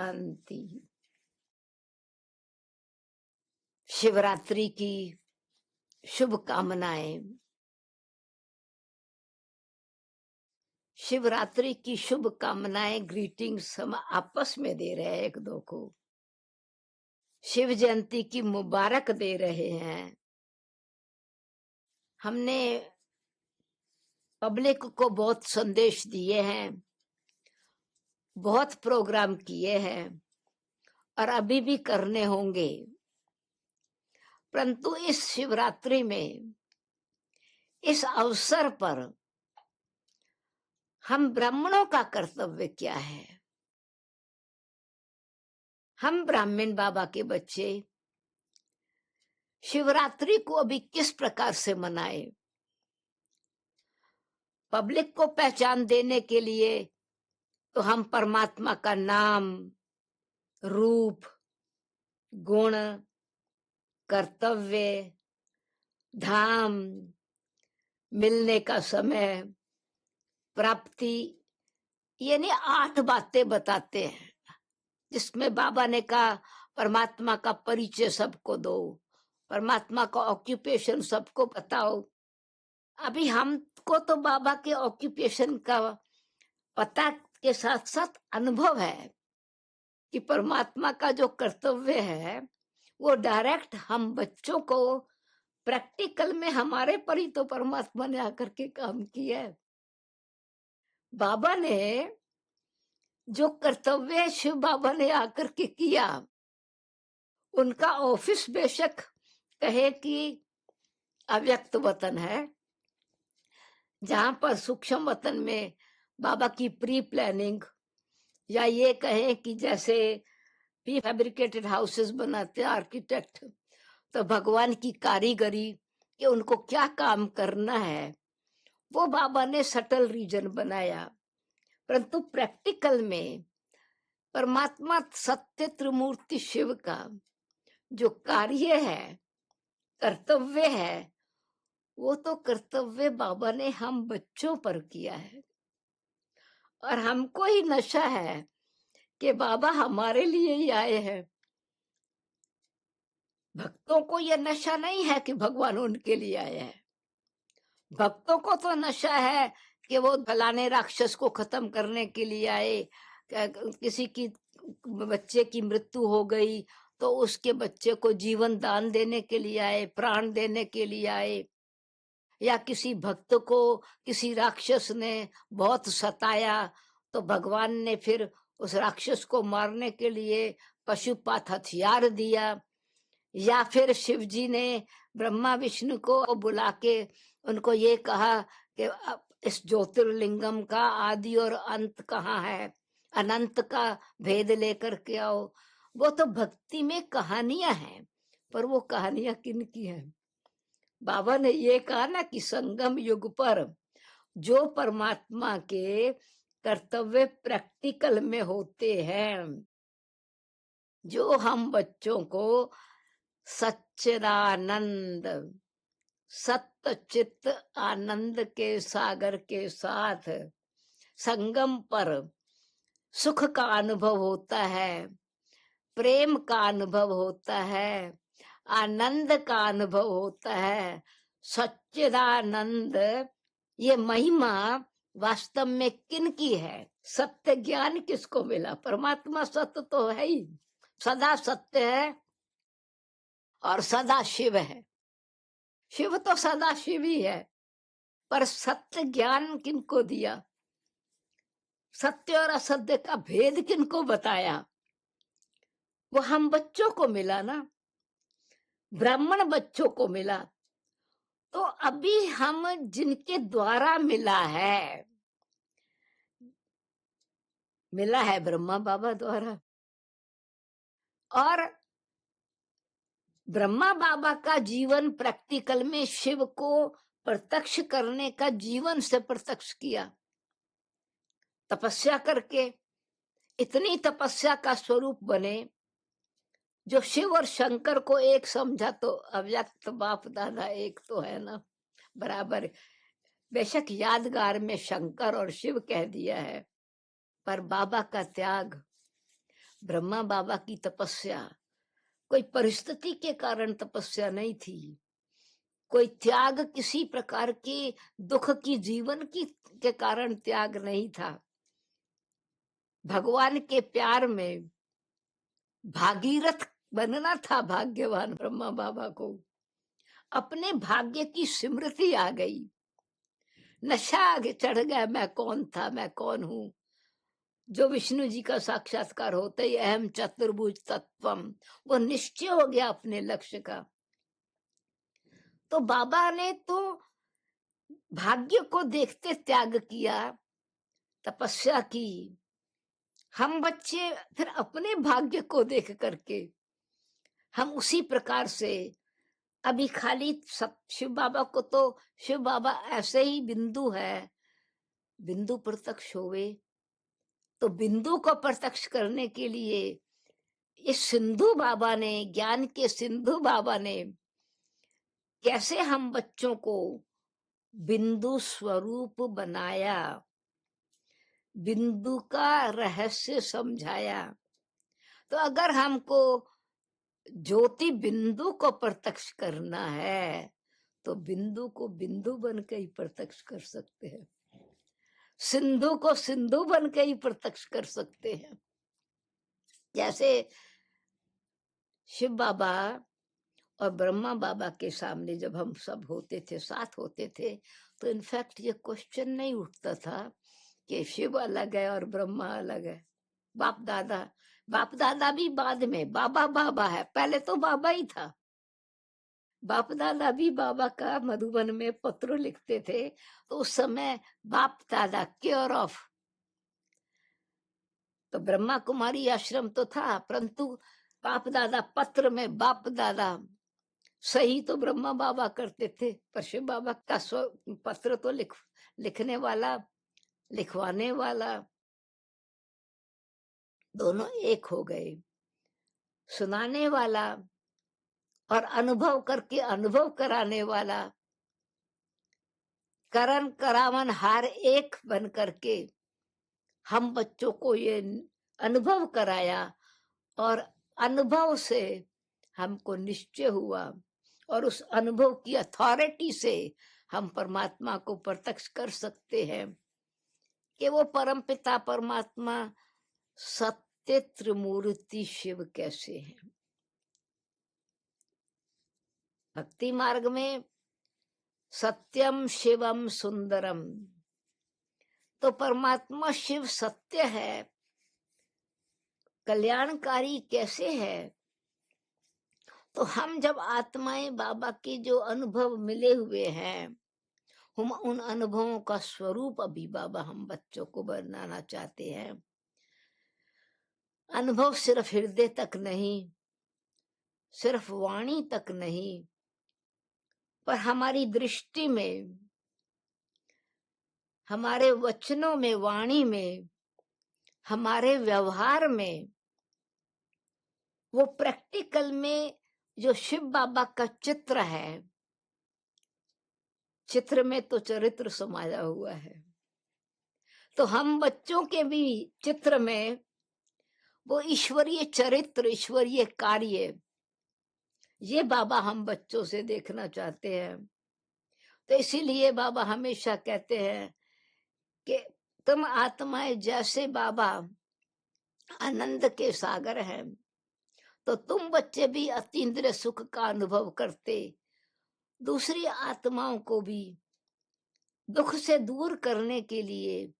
शांति। शिवरात्रि की शुभकामनाएं। शिवरात्रि की शुभकामनाएं, ग्रीटिंग्स हम आपस में दे रहे हैं एक दो को। शिव जयंती की मुबारक दे रहे हैं। हमने पब्लिक को बहुत संदेश दिए हैं, बहुत प्रोग्राम किए हैं और अभी भी करने होंगे, परंतु इस शिवरात्रि में, इस अवसर पर हम ब्राह्मणों का कर्तव्य क्या है? हम ब्राह्मण बाबा के बच्चे शिवरात्रि को अभी किस प्रकार से मनाए? पब्लिक को पहचान देने के लिए तो हम परमात्मा का नाम, रूप, गुण, कर्तव्य, धाम, मिलने का समय, प्राप्ति, यानी 8 बातें बताते हैं, जिसमें बाबा ने कहा परमात्मा का परिचय सबको दो, परमात्मा का ऑक्यूपेशन सबको बताओ। अभी हमको तो बाबा के ऑक्यूपेशन का पता के साथ साथ अनुभव है कि परमात्मा का जो कर्तव्य है वो डायरेक्ट हम बच्चों को प्रैक्टिकल में हमारे पर ही तो परमात्मा ने आकर के काम किया है। बाबा ने जो कर्तव्य शिव बाबा ने आकर के किया, उनका ऑफिस बेशक कहे कि अव्यक्त वतन है, जहां पर सूक्ष्म वतन में बाबा की प्री प्लानिंग, या ये कहें कि जैसे प्री फैब्रिकेटेड हाउसेस बनाते हैं आर्किटेक्ट, तो भगवान की कारीगरी कि उनको क्या काम करना है वो बाबा ने सटल रीजन बनाया। परंतु प्रैक्टिकल में परमात्मा सत्य त्रिमूर्ति शिव का जो कार्य है, कर्तव्य है, वो तो कर्तव्य बाबा ने हम बच्चों पर किया है। और हमको ही नशा है कि बाबा हमारे लिए ही आए हैं। भक्तों को यह नशा नहीं है कि भगवान उनके लिए आए हैं। भक्तों को तो नशा है कि वो फलाने राक्षस को खत्म करने के लिए आए, किसी की बच्चे की मृत्यु हो गई तो उसके बच्चे को जीवन दान देने के लिए आए, प्राण देने के लिए आए, या किसी भक्त को किसी राक्षस ने बहुत सताया तो भगवान ने फिर उस राक्षस को मारने के लिए पशुपात हथियार दिया, या फिर शिव जी ने ब्रह्मा विष्णु को बुला के उनको ये कहा कि इस ज्योतिर्लिंगम का आदि और अंत कहाँ है, अनंत का भेद लेकर के आओ। वो तो भक्ति में कहानियां हैं, पर वो कहानियां किन की हैं? बाबा ने ये कहा ना कि संगम युग पर जो परमात्मा के कर्तव्य प्रैक्टिकल में होते हैं, जो हम बच्चों को सच्चिदानंद, सत्य चित्त आनंद के सागर के साथ संगम पर सुख का अनुभव होता है, प्रेम का अनुभव होता है, आनंद का अनुभव होता है, सच्चिदानंद, ये महिमा वास्तव में किन की है? सत्य ज्ञान किसको मिला? परमात्मा सत्य तो है ही, सदा सत्य है और सदा शिव है। शिव तो सदा शिव ही है, पर सत्य ज्ञान किनको दिया? सत्य और असत्य का भेद किनको बताया? वो हम बच्चों को मिला ना, ब्राह्मण बच्चों को मिला। तो अभी हम जिनके द्वारा मिला है ब्रह्मा बाबा द्वारा, और ब्रह्मा बाबा का जीवन प्रैक्टिकल में शिव को प्रत्यक्ष करने का जीवन से प्रत्यक्ष किया, तपस्या करके। इतनी तपस्या का स्वरूप बने जो शिव और शंकर को एक समझा, तो अव्यक्त बाप दादा एक तो है ना, बराबर। बेशक यादगार में शंकर और शिव कह दिया है, पर बाबा का त्याग, ब्रह्मा बाबा की तपस्या कोई परिस्थिति के कारण तपस्या नहीं थी, कोई त्याग किसी प्रकार के दुख की जीवन की के कारण त्याग नहीं था। भगवान के प्यार में भागीरथ बनना था भाग्यवान ब्रह्मा बाबा को। अपने भाग्य की स्मृति आ गई, नशा आगे चढ़ गया, मैं कौन था, मैं कौन हूं। जो विष्णु जी का साक्षात्कार होते ही अहम चतुर्भुज तत्वम, वो निश्चय हो गया अपने लक्ष्य का। तो बाबा ने तो भाग्य को देखते त्याग किया, तपस्या की। हम बच्चे फिर अपने भाग्य को देख करके हम उसी प्रकार से अभी खाली शिव बाबा को तो शिव बाबा ऐसे ही बिंदु है, बिंदु प्रत्यक्ष होवे तो बिंदु को प्रत्यक्ष करने के लिए इस सिंधु बाबा ने, ज्ञान के सिंधु बाबा ने कैसे हम बच्चों को बिंदु स्वरूप बनाया, बिंदु का रहस्य समझाया। तो अगर हमको ज्योति बिंदु को प्रत्यक्ष करना है तो बिंदु को बिंदु बन के ही प्रत्यक्ष कर सकते हैं, सिंधु को सिंधु बन के ही प्रत्यक्ष कर सकते हैं। जैसे शिव बाबा और ब्रह्मा बाबा के सामने जब हम सब होते थे, साथ होते थे, तो इनफैक्ट ये क्वेश्चन नहीं उठता था कि शिव अलग है और ब्रह्मा अलग है। बाप दादा भी बाद में, बाबा बाबा है, पहले तो बाबा ही था। बाप दादा भी बाबा का मधुबन में पत्र लिखते थे, तो उस समय बाप दादा केयर ऑफ, तो ब्रह्मा कुमारी आश्रम तो था, परंतु बाप दादा पत्र में बाप दादा, सही तो ब्रह्मा बाबा करते थे, पर शिव बाबा का पत्र तो लिखने वाला, लिखवाने वाला दोनों एक हो गए। सुनाने वाला और अनुभव करके अनुभव कराने वाला, करण करावन हार एक बन करके हम बच्चों को ये अनुभव कराया, और अनुभव से हमको निश्चय हुआ, और उस अनुभव की अथॉरिटी से हम परमात्मा को प्रत्यक्ष कर सकते हैं कि वो परमपिता परमात्मा सत्य त्रिमूर्ति शिव कैसे हैं। भक्ति मार्ग में सत्यम शिवम सुंदरम, तो परमात्मा शिव सत्य है, कल्याणकारी कैसे है। तो हम जब आत्माएं बाबा के जो अनुभव मिले हुए हैं, हम उन अनुभवों का स्वरूप अभी बाबा हम बच्चों को बनाना चाहते हैं। अनुभव सिर्फ हृदय तक नहीं, सिर्फ वाणी तक नहीं, पर हमारी दृष्टि में, हमारे वचनों में, वाणी में, हमारे व्यवहार में, वो प्रैक्टिकल में जो शिव बाबा का चित्र है, चित्र में तो चरित्र समाया हुआ है, तो हम बच्चों के भी चित्र में वो ईश्वरीय चरित्र, ईश्वरीय कार्य, ये बाबा हम बच्चों से देखना चाहते हैं। तो इसीलिए बाबा हमेशा कहते हैं कि तुम आत्माएं जैसे बाबा आनंद के सागर हैं, तो तुम बच्चे भी अतीन्द्रिय सुख का अनुभव करते, दूसरी आत्माओं को भी दुख से दूर करने के लिए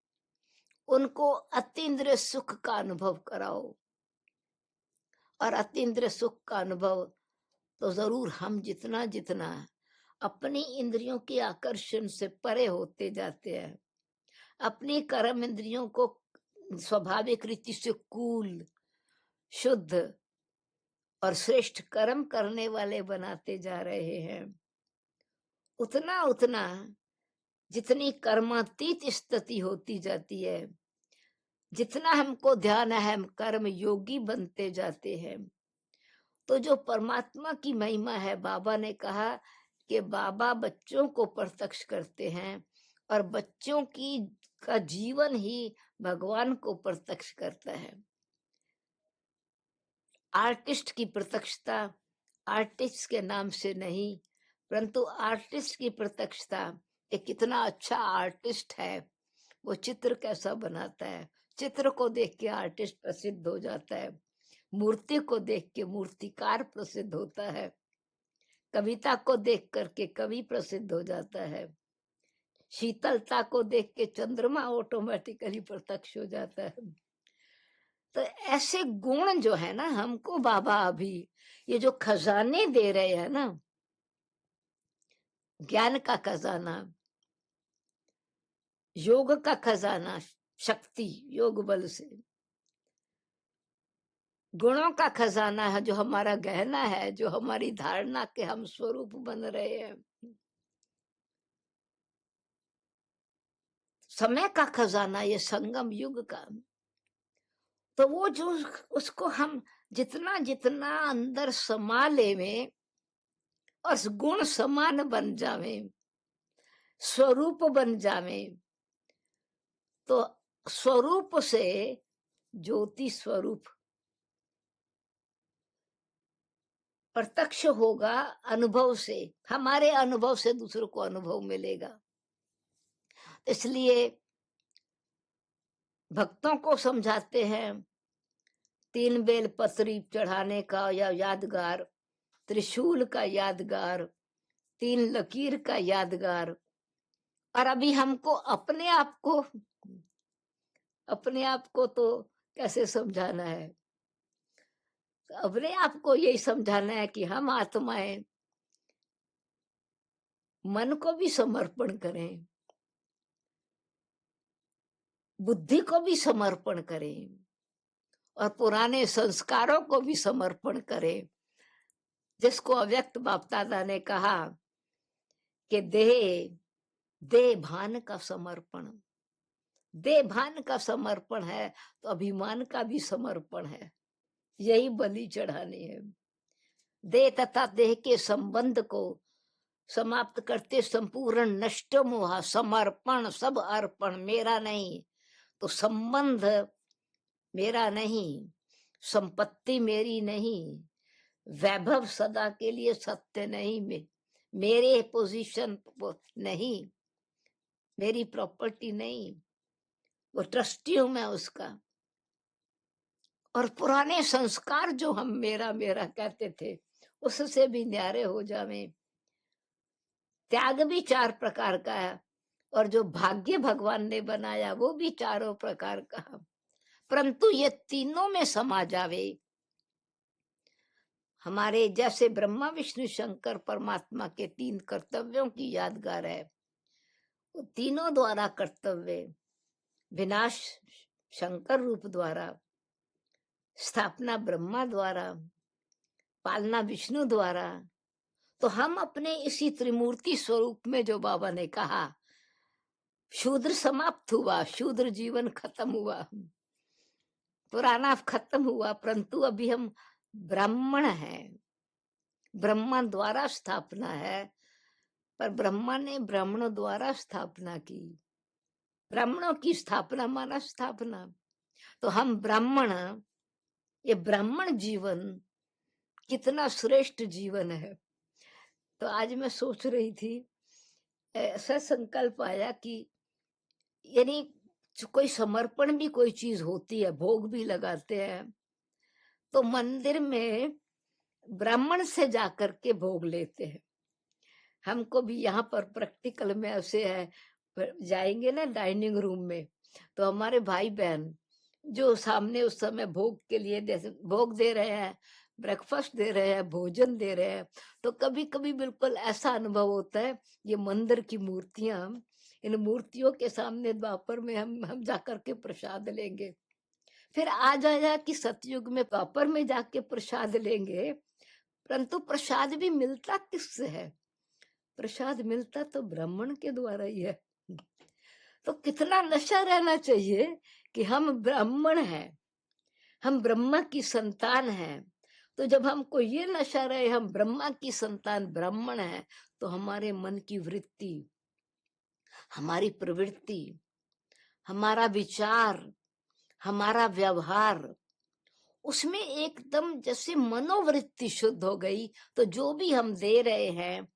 उनको अतीन्द्रिय सुख का अनुभव कराओ। और अतीन्द्रिय सुख का अनुभव तो जरूर हम जितना जितना अपनी इंद्रियों के आकर्षण से परे होते जाते हैं, अपनी कर्म इंद्रियों को स्वाभाविक रीति से कूल, शुद्ध और श्रेष्ठ कर्म करने वाले बनाते जा रहे हैं, उतना उतना जितनी कर्मातीत स्थिति होती जाती है, जितना हमको ध्यान है, हम कर्म योगी बनते जाते हैं। तो जो परमात्मा की महिमा है, बाबा ने कहा कि बाबा बच्चों को प्रत्यक्ष करते हैं, और बच्चों की का जीवन ही भगवान को प्रत्यक्ष करता है। आर्टिस्ट की प्रत्यक्षता आर्टिस्ट के नाम से नहीं, परंतु आर्टिस्ट की प्रत्यक्षता एक कितना अच्छा आर्टिस्ट है, वो चित्र कैसा बनाता है, चित्र को देख के आर्टिस्ट प्रसिद्ध हो जाता है, मूर्ति को देख के मूर्तिकार प्रसिद्ध होता है, कविता को देख करके कवि प्रसिद्ध हो जाता है, शीतलता को देख के चंद्रमा ऑटोमेटिकली प्रत्यक्ष हो जाता है। तो ऐसे गुण जो है ना, हमको बाबा अभी ये जो खजाने दे रहे हैं ना, ज्ञान का खजाना, योग का खजाना, शक्ति योग बल से, गुणों का खजाना है जो हमारा गहना है, जो हमारी धारणा के हम स्वरूप बन रहे हैं, समय का खजाना, ये संगम युग का। तो वो जो उसको हम जितना जितना अंदर समा लेवे और गुण समान बन जावे, स्वरूप बन जावे, तो स्वरूप से ज्योति स्वरूप प्रत्यक्ष होगा, अनुभव से, हमारे अनुभव से दूसरों को अनुभव मिलेगा। इसलिए भक्तों को समझाते हैं 3 बेल पत्री चढ़ाने का या यादगार, त्रिशूल का यादगार, 3 लकीर का यादगार। और अभी हमको अपने आप को तो कैसे समझाना है, तो अपने आप को यही समझाना है कि हम आत्माएं मन को भी समर्पण करें, बुद्धि को भी समर्पण करें और पुराने संस्कारों को भी समर्पण करें, जिसको अव्यक्त बाप दादा ने कहा कि देह भान का समर्पण, देह भान का समर्पण है तो अभिमान का भी समर्पण है, यही बलि चढ़ानी है। देह तथा देह के संबंध को समाप्त करते संपूर्ण नष्ट मोह, समर्पण, सब अर्पण, मेरा नहीं, तो संबंध मेरा नहीं, संपत्ति मेरी नहीं, वैभव सदा के लिए सत्य नहीं, मेरे पोजीशन नहीं, मेरी प्रॉपर्टी नहीं, वो ट्रस्टी हूं मैं उसका। और पुराने संस्कार जो हम मेरा मेरा कहते थे, उससे भी न्यारे हो जावे। त्याग भी 4 प्रकार का है और जो भाग्य भगवान ने बनाया वो भी चारों प्रकार का, परंतु ये तीनों में समा जावे। हमारे जैसे ब्रह्मा विष्णु शंकर परमात्मा के 3 कर्तव्यों की यादगार है, वो तीनों द्वारा कर्तव्य, विनाश शंकर रूप द्वारा, स्थापना ब्रह्मा द्वारा, पालना विष्णु द्वारा। तो हम अपने इसी त्रिमूर्ति स्वरूप में, जो बाबा ने कहा शूद्र समाप्त हुआ, शूद्र जीवन खत्म हुआ, पुराना खत्म हुआ, परंतु अभी हम ब्राह्मण हैं, ब्रह्मा द्वारा स्थापना है, पर ब्रह्मा ने ब्राह्मणों द्वारा स्थापना की, ब्राह्मणों की स्थापना माना स्थापना। तो हम ब्राह्मण, ये ब्राह्मण जीवन कितना श्रेष्ठ जीवन है। तो आज मैं सोच रही थी, ऐसा संकल्प आया कि यानी कोई समर्पण भी कोई चीज होती है, भोग भी लगाते हैं, तो मंदिर में ब्राह्मण से जाकर के भोग लेते हैं। हमको भी यहाँ पर प्रैक्टिकल में ऐसे है, जाएंगे ना डाइनिंग रूम में, तो हमारे भाई बहन जो सामने उस समय भोग के लिए भोग दे रहे हैं, ब्रेकफास्ट दे रहे हैं, भोजन दे रहे हैं, तो कभी कभी बिल्कुल ऐसा अनुभव होता है, ये मंदिर की मूर्तियां, इन मूर्तियों के सामने द्वापर में हम जाकर के प्रसाद लेंगे, फिर आ जाएगा कि सतयुग में द्वापर में जाके प्रसाद लेंगे, परंतु प्रसाद भी मिलता किससे है? प्रसाद मिलता तो ब्राह्मण के द्वारा ही है। तो कितना नशा रहना चाहिए कि हम ब्राह्मण हैं, हम ब्रह्मा की संतान हैं। तो जब हमको ये नशा रहे हम ब्रह्मा की संतान ब्राह्मण हैं, तो हमारे मन की वृत्ति, हमारी प्रवृत्ति, हमारा विचार, हमारा व्यवहार उसमें एकदम जैसे मनोवृत्ति शुद्ध हो गई, तो जो भी हम दे रहे हैं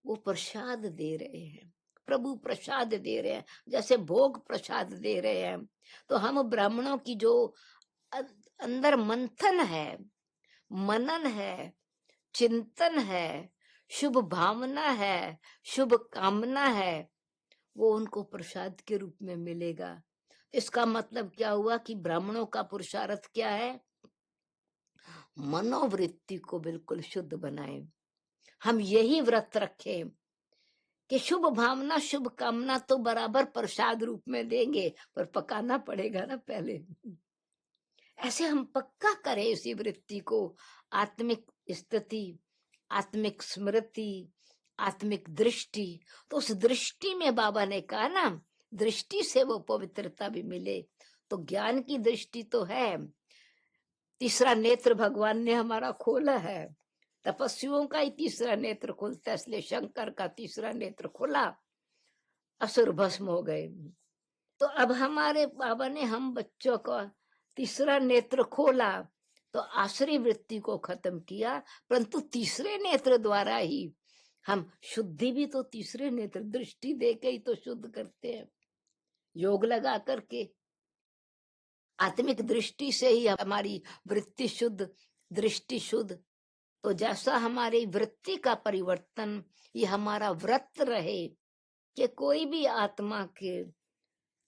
वो प्रसाद दे रहे हैं, प्रभु प्रसाद दे रहे हैं, जैसे भोग प्रसाद दे रहे हैं। तो हम ब्राह्मणों की जो अंदर मंथन है, मनन है, चिंतन है, शुभ भावना है, शुभ कामना है, वो उनको प्रसाद के रूप में मिलेगा। इसका मतलब क्या हुआ कि ब्राह्मणों का पुरुषार्थ क्या है? मनोवृत्ति को बिल्कुल शुद्ध बनाए। हम यही व्रत रखें कि शुभ भावना शुभ कामना तो बराबर प्रसाद रूप में देंगे, पर पकाना पड़ेगा ना पहले। ऐसे हम पक्का करें इसी वृत्ति को। आत्मिक स्थिति, आत्मिक स्मृति, आत्मिक दृष्टि। तो उस दृष्टि में बाबा ने कहा ना, दृष्टि से वो पवित्रता भी मिले। तो ज्ञान की दृष्टि तो है, तीसरा नेत्र भगवान ने हमारा खोला है। तपस्वियों का ही तीसरा नेत्र खुलता है, इसलिए शंकर का तीसरा नेत्र खुला, असुर भस्म हो गए। तो अब हमारे बाबा ने हम बच्चों का तीसरा नेत्र खोला, तो आसुरी वृत्ति को खत्म किया, परंतु तीसरे नेत्र द्वारा ही हम शुद्धि भी तो तीसरे नेत्र दृष्टि दे के ही तो शुद्ध करते हैं, योग लगा करके। आत्मिक दृष्टि से ही हमारी वृत्ति शुद्ध, दृष्टि शुद्ध। तो जैसा हमारी वृत्ति का परिवर्तन, ये हमारा व्रत रहे कि कोई भी आत्मा के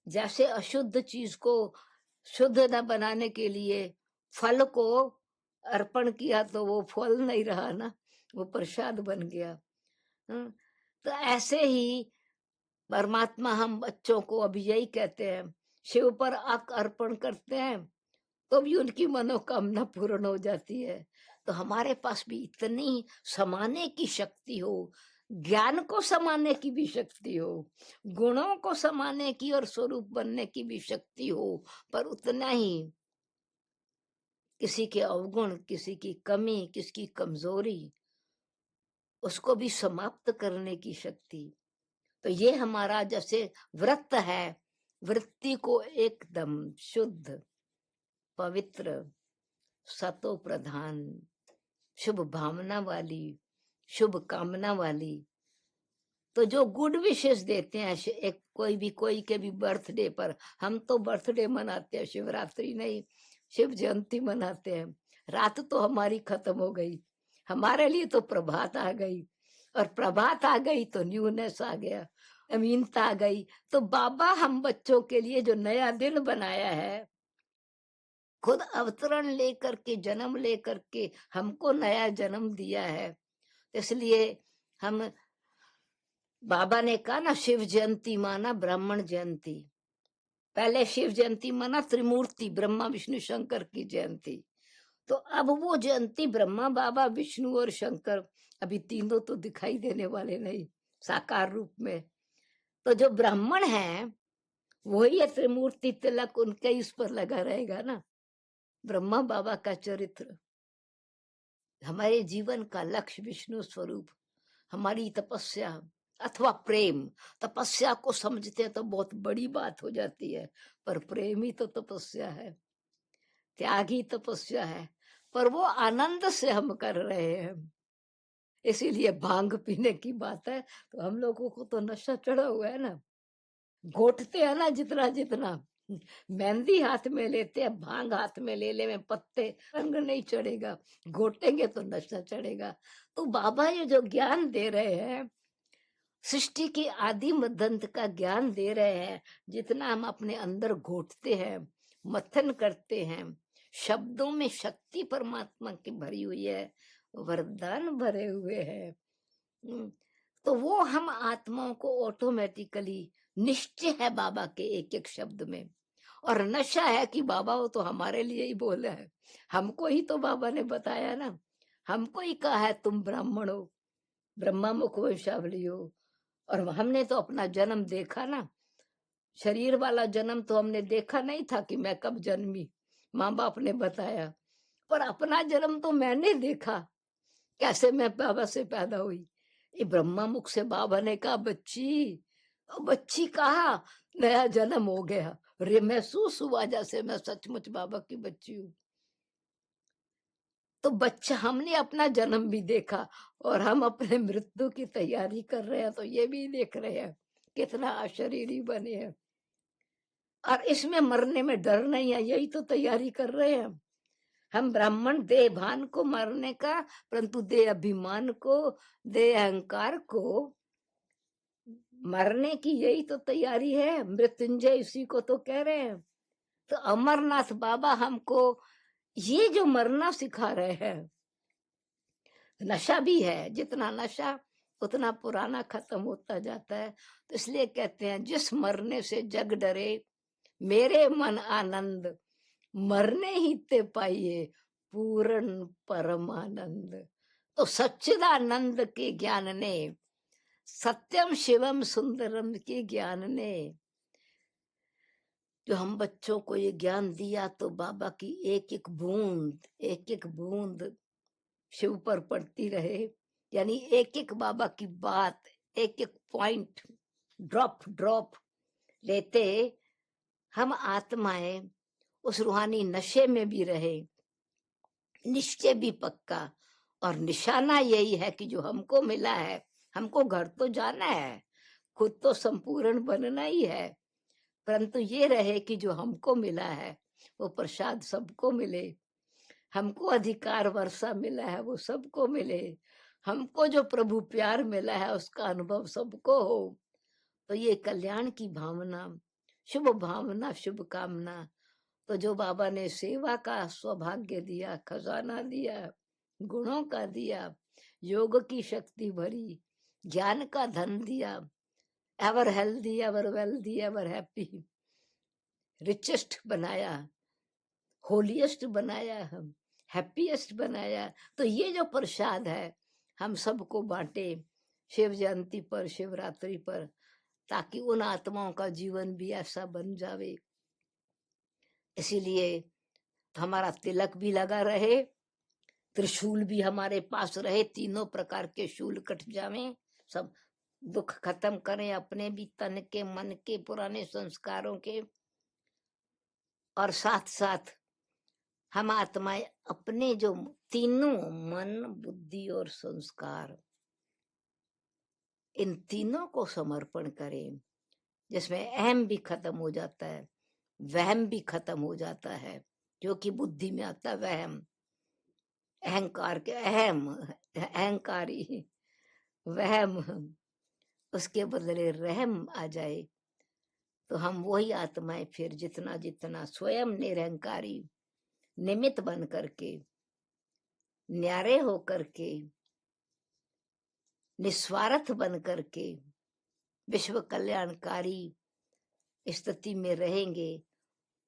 जैसे अशुद्ध चीज को शुद्ध न बनाने के लिए फल को अर्पण किया तो वो फल नहीं रहा ना, वो प्रसाद बन गया। तो ऐसे ही परमात्मा हम बच्चों को अभी यही कहते हैं, शिव पर अक अर्पण करते हैं तो भी उनकी मनोकामना पूर्ण हो जाती है। तो हमारे पास भी इतनी समाने की शक्ति हो, ज्ञान को समाने की भी शक्ति हो, गुणों को समाने की और स्वरूप बनने की भी शक्ति हो, पर उतना ही किसी के अवगुण, किसी की कमी, किसी की कमजोरी, उसको भी समाप्त करने की शक्ति। तो ये हमारा जैसे व्रत है, वृत्ति को एकदम शुद्ध, पवित्र, सतो प्रधान, शुभ भावना वाली, शुभ कामना वाली। तो जो गुड विशेष देते हैं, एक कोई के भी बर्थडे पर, हम तो बर्थडे मनाते हैं, शिवरात्रि नहीं, शिव जयंती मनाते हैं। रात तो हमारी खत्म हो गई, हमारे लिए तो प्रभात आ गई, और प्रभात आ गई तो न्यूनेस आ गया, अमीनता आ गई। तो बाबा हम बच्चों के लिए जो नया दिन बनाया है, खुद अवतरण लेकर के, जन्म लेकर के हमको नया जन्म दिया है। इसलिए हम, बाबा ने कहा ना, शिव जयंती माना ब्राह्मण जयंती। पहले शिव जयंती माना त्रिमूर्ति, ब्रह्मा विष्णु शंकर की जयंती। तो अब वो जयंती ब्रह्मा बाबा विष्णु और शंकर, अभी तीनों तो दिखाई देने वाले नहीं साकार रूप में। तो जो ब्राह्मण है वही है, त्रिमूर्ति तिलक उनके इस पर लगा रहेगा ना। ब्रह्मा बाबा का चरित्र, हमारे जीवन का लक्ष्य विष्णु स्वरूप, हमारी तपस्या अथवा प्रेम। तपस्या को समझते हैं तो बहुत बड़ी बात हो जाती है, पर प्रेम ही तो तपस्या है, त्याग ही तपस्या है, पर वो आनंद से हम कर रहे हैं। इसीलिए भांग पीने की बात है तो हम लोगों को तो नशा चढ़ा हुआ है ना, घोटते हैं ना जितना जितना, मेहंदी हाथ में लेते हैं, भांग हाथ में ले ले में पत्ते, रंग नहीं चढ़ेगा, घोटेंगे तो नशा चढ़ेगा। तो बाबा ये जो ज्ञान दे रहे हैं, सृष्टि की आदि मध्यंत का ज्ञान दे रहे हैं, जितना हम अपने अंदर घोटते हैं, मथन करते हैं, शब्दों में शक्ति परमात्मा की भरी हुई है, वरदान भरे हुए हैं। तो वो हम आत्माओं को ऑटोमेटिकली, निश्चय है बाबा के एक एक शब्द में। और नशा है कि बाबा वो तो हमारे लिए ही बोला है, हमको ही तो बाबा ने बताया ना, हमको ही कहा है तुम ब्राह्मण हो, ब्रह्मा मुख वंशावली हो। और हमने तो अपना जन्म देखा ना, शरीर वाला जन्म तो हमने देखा नहीं था कि मैं कब जन्मी, माँ बाप ने बताया, पर अपना जन्म तो मैंने देखा, कैसे मैं बाबा से पैदा हुई। ये ब्रह्मा मुख से बाबा ने कहा बच्ची, बच्ची कहा, नया जन्म हो गया, रे महसूस हुआ जैसे मैं सचमुच बाबा की बच्ची हूँ। तो बच्चा, हमने अपना जन्म भी देखा और हम अपने मृत्यु की तैयारी कर रहे हैं, तो ये भी देख रहे हैं कितना अशरीरी बने हैं। और इसमें मरने में डर नहीं है, यही तो तैयारी कर रहे हैं हम ब्राह्मण। देह भान को मरने का, परंतु देह अभिमान को, देह अहंकार को मरने की यही तो तैयारी है। मृत्युंजय इसी को तो कह रहे हैं। तो अमरनाथ बाबा हमको ये जो मरना सिखा रहे हैं, नशा भी है, जितना नशा उतना पुराना खत्म होता जाता है। तो इसलिए कहते हैं जिस मरने से जग डरे, मेरे मन आनंद, मरने ही ते पाइए पूर्ण परमानंद। तो सच्चिदानंद के ज्ञान ने, सत्यम शिवम सुंदरम के ज्ञान ने जो हम बच्चों को ये ज्ञान दिया, तो बाबा की एक एक बूंद शिव पर पड़ती रहे, यानी एक एक बाबा की बात, एक एक पॉइंट, ड्रॉप ड्रॉप लेते हम आत्माएं उस रूहानी नशे में भी रहे, निश्चय भी पक्का। और निशाना यही है कि जो हमको मिला है, हमको घर तो जाना है, खुद तो संपूर्ण बनना ही है, परंतु ये रहे कि जो हमको मिला है वो प्रसाद सबको मिले, हमको अधिकार वर्षा मिला है वो सबको मिले, हमको जो प्रभु प्यार मिला है उसका अनुभव सबको हो। तो ये कल्याण की भावना, शुभ भावना, शुभ कामना, तो जो बाबा ने सेवा का सौभाग्य दिया, खजाना दिया, गुणों का दिया, योग की शक्ति भरी, ज्ञान का धन दिया, ever healthy, ever wealthy, ever happy, richest बनाया, होलिएस्ट बनाया, हम हैप्पीएस्ट बनाया। तो ये जो प्रसाद है हम सबको बांटे शिव जयंती पर, शिवरात्रि पर, ताकि उन आत्माओं का जीवन भी ऐसा बन जावे। इसीलिए हमारा तिलक भी लगा रहे, त्रिशूल भी हमारे पास रहे, तीनों प्रकार के शूल कट जावे, सब दुख खत्म करें अपने भी, तन के, मन के, पुराने संस्कारों के। और साथ साथ हम आत्माएं अपने जो तीनों मन, बुद्धि और संस्कार, इन तीनों को समर्पण करें, जिसमें अहम भी खत्म हो जाता है, वहम भी खत्म हो जाता है, क्योंकि बुद्धि में आता है वहम, अहंकार के अहम, अहंकारी वहम, उसके बदले रहम आ जाए, तो हम वही आत्माएं फिर जितना जितना स्वयं निरहंकारी, निमित्त बन करके, न्यारे होकर के, निस्वार्थ बन करके विश्व कल्याणकारी स्थिति में रहेंगे,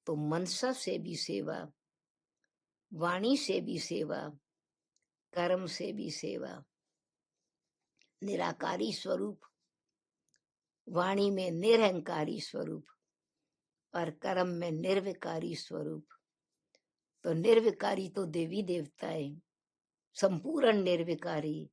तो मनसा से भी सेवा, वाणी से भी सेवा, कर्म से भी सेवा, निराकारी स्वरूप, वाणी में निरहंकारी स्वरूप और कर्म में निर्विकारी स्वरूप। तो निर्विकारी तो देवी देवताएं, संपूर्ण निर्विकारी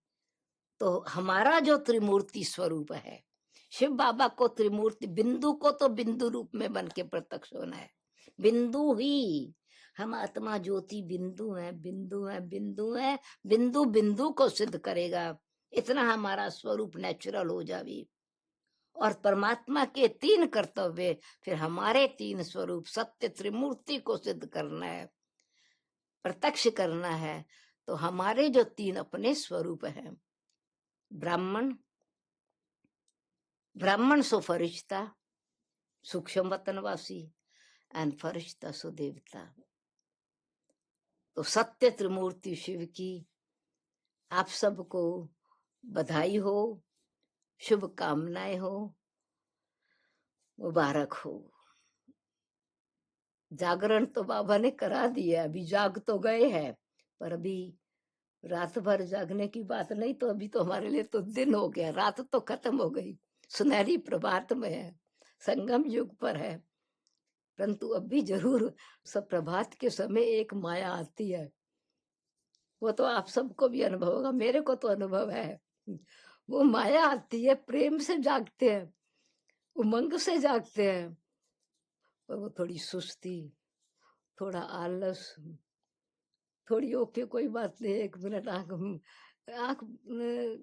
तो हमारा जो त्रिमूर्ति स्वरूप है, शिव बाबा को त्रिमूर्ति, बिंदु को तो बिंदु रूप में बन के प्रत्यक्ष होना है, बिंदु ही हम आत्मा ज्योति बिंदु है, बिंदु है, बिंदु है, बिंदु बिंदु को सिद्ध करेगा, इतना हमारा स्वरूप नेचुरल हो जावे। और परमात्मा के तीन कर्तव्य, फिर हमारे तीन स्वरूप, सत्य त्रिमूर्ति को सिद्ध करना है, प्रत्यक्ष करना है। तो हमारे जो तीन अपने स्वरूप हैं, ब्राह्मण, ब्राह्मण सो फरिश्ता, सूक्ष्म वतनवासी, एंड फरिश्ता सो देवता। तो सत्य त्रिमूर्ति शिव की आप सबको बधाई हो, शुभकामनाएं हो, मुबारक हो। जागरण तो बाबा ने करा दिया, अभी जाग तो गए हैं, पर अभी रात भर जागने की बात नहीं, तो अभी तो हमारे लिए तो दिन हो गया, रात तो खत्म हो गई, सुनहरी प्रभात में है, संगम युग पर है। परंतु अब भी जरूर सब प्रभात के समय एक माया आती है, वो तो आप सबको भी अनुभव होगा, मेरे को तो अनुभव है। वो माया आती है, प्रेम से जागते हैं, उमंग से जागते हैं, पर वो थोड़ी सुस्ती, थोड़ा आलस, थोड़ी ओके कोई बात नहीं, 1 मिनट आँख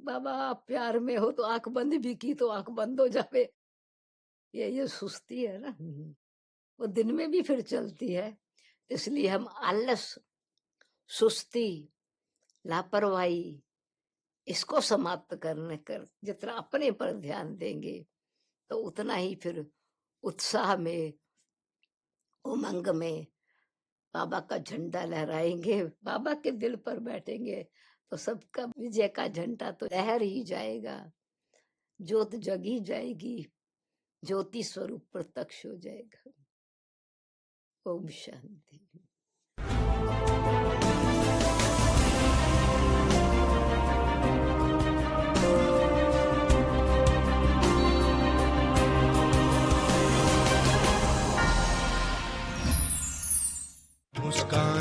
बाबा आप प्यार में हो तो आँख बंद भी की तो आँख बंद हो जावे। ये सुस्ती है ना। वो दिन में भी फिर चलती है। इसलिए हम आलस, सुस्ती, लापरवाही इसको समाप्त करने कर जितना अपने पर ध्यान देंगे, तो उतना ही फिर उत्साह में, उमंग में बाबा का झंडा लहराएँगे, बाबा के दिल पर बैठेंगे, तो सबका विजय का झंडा तो लहर ही जाएगा। ज्योत जगी जाएगी, ज्योति स्वरूप प्रत्यक्ष हो जाएगा। ओम शांति।